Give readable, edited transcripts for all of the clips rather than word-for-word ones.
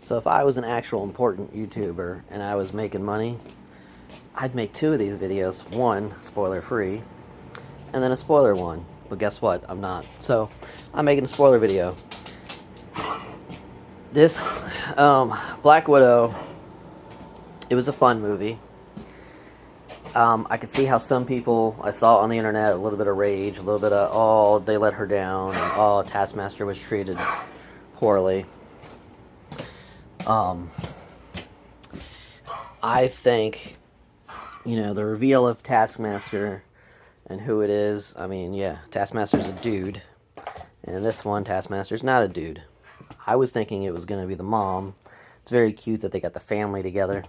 So if I was an actual important YouTuber and I was making money, I'd make two of these videos. One, spoiler free, and then a spoiler one. But guess what? I'm not. So I'm making a spoiler video. This Black Widow, it was a fun movie. I could see how some people, I saw on the internet, a little bit of rage, a little bit of, oh, they let her down, and oh, Taskmaster was treated poorly. I think, the reveal of Taskmaster and who it is, I mean, yeah, Taskmaster's a dude, and this one, Taskmaster's not a dude. I was thinking it was going to be the mom. It's very cute that they got the family together.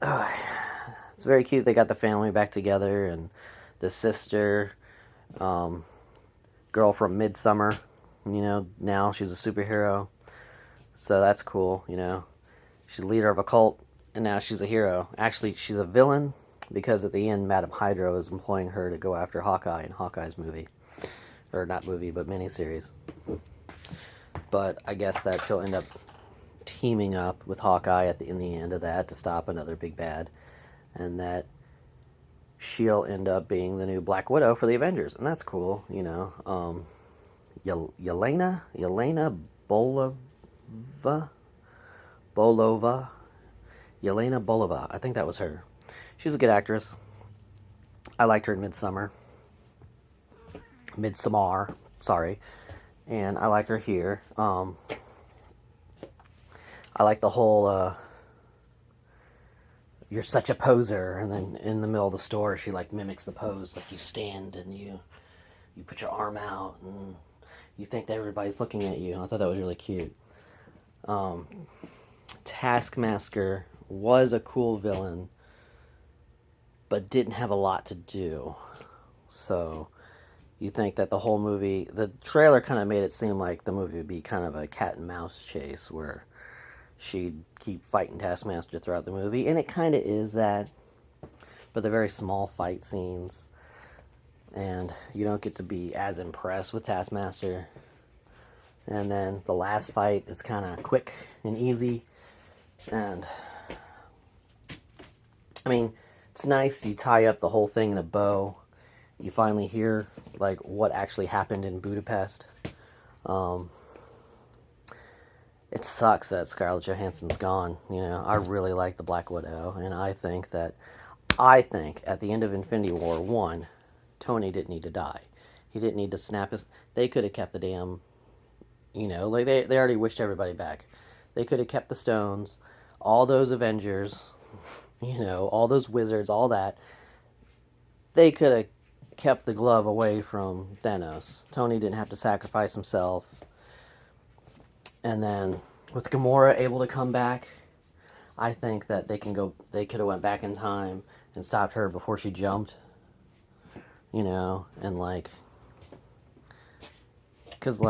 It's very cute they got the family back together, and the sister, girl from Midsummer, now she's a superhero. So that's cool, She's the leader of a cult, and now she's a hero. Actually, she's a villain, because at the end, Madame Hydra is employing her to go after Hawkeye in Hawkeye's movie. Or not movie, but miniseries. But I guess that she'll end up teaming up with Hawkeye in the end of that to stop another big bad. And that she'll end up being the new Black Widow for the Avengers. And that's cool, Yelena Bolova. Yelena Bolova. I think that was her. She's a good actress. I liked her in Midsommar, sorry. And I like her here. I like the whole, you're such a poser, and then in the middle of the store, she, mimics the pose. Like, you stand and you put your arm out, and you think that everybody's looking at you. I thought that was really cute. Taskmaster was a cool villain, but didn't have a lot to do. So you think that the whole movie, the trailer kind of made it seem like the movie would be kind of a cat and mouse chase where she'd keep fighting Taskmaster throughout the movie, and it kind of is that, but they're very small fight scenes, and you don't get to be as impressed with Taskmaster. And then the last fight is kind of quick and easy, and I mean, it's nice. You tie up the whole thing in a bow. You finally hear what actually happened in Budapest. It sucks that Scarlett Johansson's gone. I really like the Black Widow, and I think at the end of Infinity War 1, Tony didn't need to die. He didn't need to snap his. They could have kept the damn. They already wished everybody back. They could have kept the stones, all those Avengers, all those wizards, all that. They could have kept the glove away from Thanos. Tony didn't have to sacrifice himself. And then with Gamora able to come back, I think that they could have went back in time and stopped her before she jumped. And because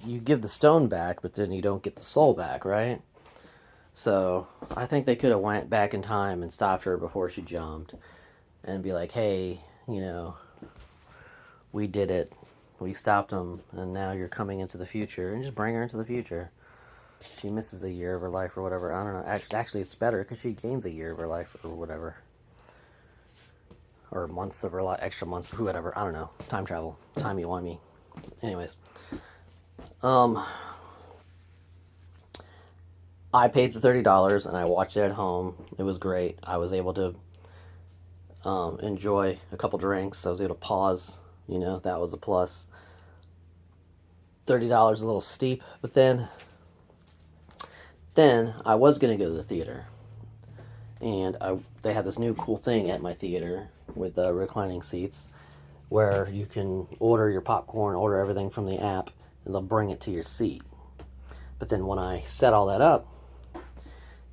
you give the stone back, but then you don't get the soul back, right? So I think they could have went back in time and stopped her before she jumped, and be like, hey, we did it. We stopped them, and now you're coming into the future, and just bring her into the future. She misses a year of her life or whatever. I don't know. Actually, it's better because she gains a year of her life or whatever. Or months of her life, extra months, whatever. I don't know. Time travel. Time you want me. Anyways. I paid the $30 and I watched it at home. It was great. I was able to enjoy a couple drinks. I was able to pause. That was a plus. $30 a little steep, but then I was gonna go to the theater, and they have this new cool thing at my theater with reclining seats, where you can order your popcorn, order everything from the app, and they'll bring it to your seat. But then when I set all that up,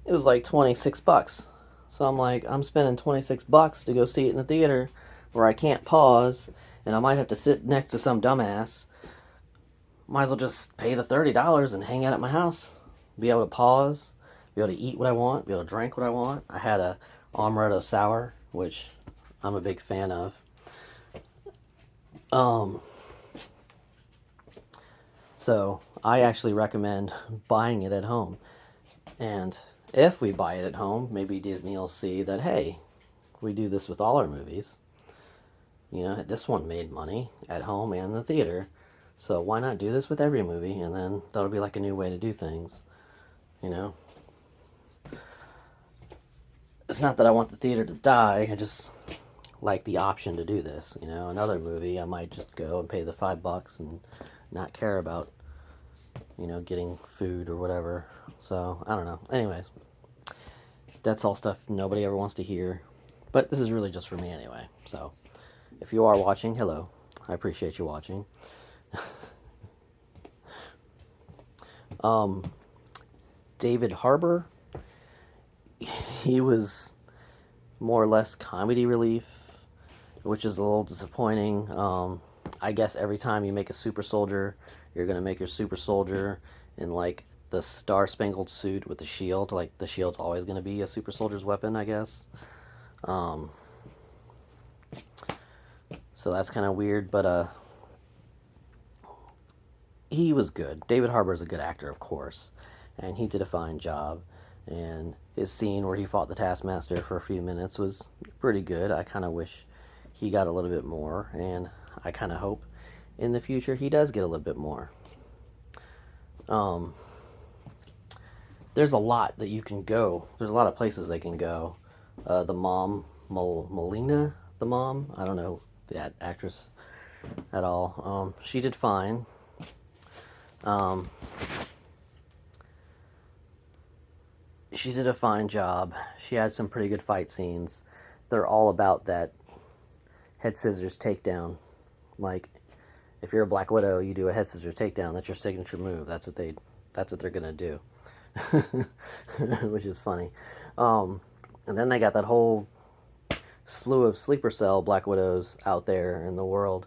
it was like $26. So I'm like, I'm spending $26 to go see it in the theater where I can't pause, and I might have to sit next to some dumbass. Might as well just pay the $30 and hang out at my house. Be able to pause, be able to eat what I want, be able to drink what I want. I had a amaretto sour, which I'm a big fan of. So I actually recommend buying it at home. And if we buy it at home, maybe Disney will see that, hey, we do this with all our movies. You know, this one made money at home and the theater. So why not do this with every movie? And then that'll be like a new way to do things. You know? It's not that I want the theater to die. I just like the option to do this. You know, another movie, I might just go and pay the $5 and not care about, you know, getting food or whatever. So, I don't know. Anyways, that's all stuff nobody ever wants to hear. But this is really just for me anyway. So, if you are watching, hello. I appreciate you watching. David Harbour, he was more or less comedy relief, which is a little disappointing. I guess every time you make a super soldier, you're going to make your super soldier in like the Star Spangled suit with the shield. Like the shield's always going to be a super soldier's weapon, I guess. So that's kind of weird, but he was good. David Harbour is a good actor, of course, and he did a fine job. And his scene where he fought the Taskmaster for a few minutes was pretty good. I kind of wish he got a little bit more, and I kind of hope in the future he does get a little bit more. There's a lot that you can go. There's a lot of places they can go. The mom, Melina, the mom. I don't know that actress at all. She did fine. She did a fine job. She had some pretty good fight scenes. They're all about that head scissors takedown. Like, if you're a Black Widow, you do a head scissors takedown. That's your signature move. That's what they're gonna do, which is funny. And then they got that whole slew of sleeper cell Black Widows out there in the world.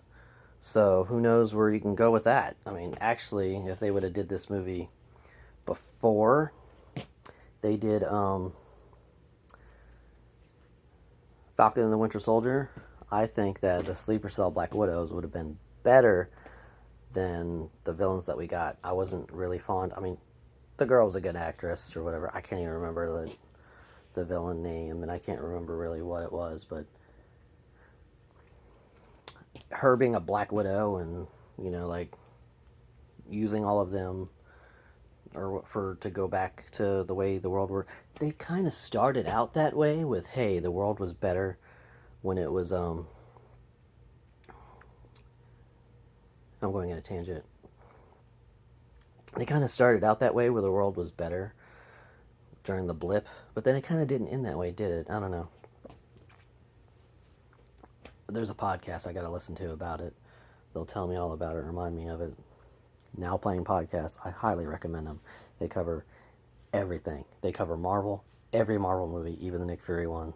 So who knows where you can go with that? I mean, actually, if they would have did this movie before they did Falcon and the Winter Soldier, I think that the sleeper cell Black Widows would have been better than the villains that we got. I wasn't really fond. I mean, the girl was a good actress or whatever. I can't even remember the villain name, and I can't remember really what it was, but her being a Black Widow and, you know, like using all of them or for to go back to the way the world worked. They kind of started out that way with, hey, the world was better when it was I'm going on a tangent. They kind of started out that way where the world was better during the blip, but then it kind of didn't end that way, did it? I don't know. There's a podcast I got to listen to about it. They'll tell me all about it, remind me of it. Now Playing Podcasts, I highly recommend them. They cover everything. They cover Marvel, every Marvel movie, even the Nick Fury one.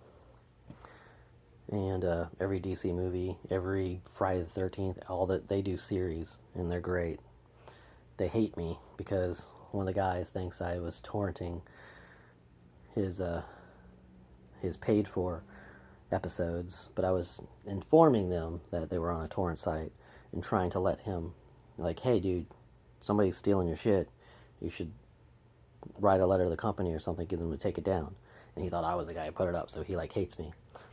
And every DC movie, every Friday the 13th, all that they do series, and they're great. They hate me because one of the guys thinks I was torrenting his paid for episodes, but I was informing them that they were on a torrent site and trying to let him, like, hey dude, somebody's stealing your shit, you should write a letter to the company or something, get them to take it down. And he thought I was the guy who put it up, so he like hates me.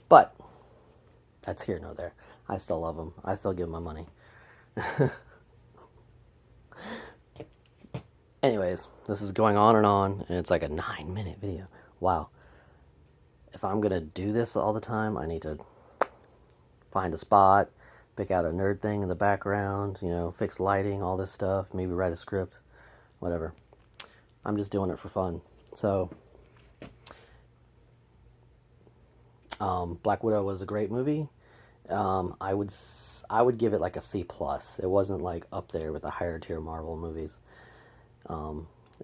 But that's here nor there. I still love him. I still give him my money. Anyways, this is going on, and it's like a 9-minute video. Wow. If I'm gonna do this all the time, I need to find a spot, pick out a nerd thing in the background, you know, fix lighting, all this stuff, maybe write a script, whatever. I'm just doing it for fun. So, Black Widow was a great movie. I would give it like a C plus. It wasn't like up there with the higher tier Marvel movies.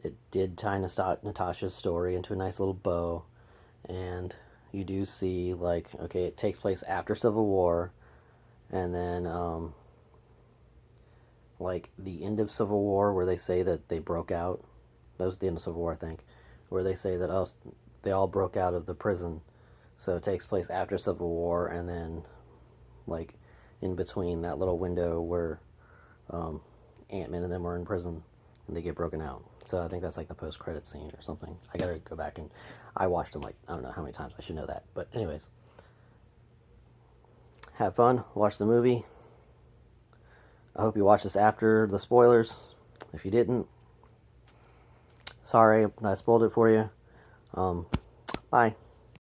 It did tie Natasha's story into a nice little bow, and you do see, like, okay, it takes place after Civil War, and then like the end of Civil War where they say that they broke out. That was the end of Civil War, I think, where they say that they all broke out of the prison. So it takes place after Civil War, and then like in between that little window where Ant-Man and them were in prison. and they get broken out. So I think that's like the post-credit scene or something. I gotta go back and I watched them like I don't know how many times. I should know that. But anyways, have fun. Watch the movie. I hope you watch this after the spoilers. If you didn't, sorry I spoiled it for you. Bye.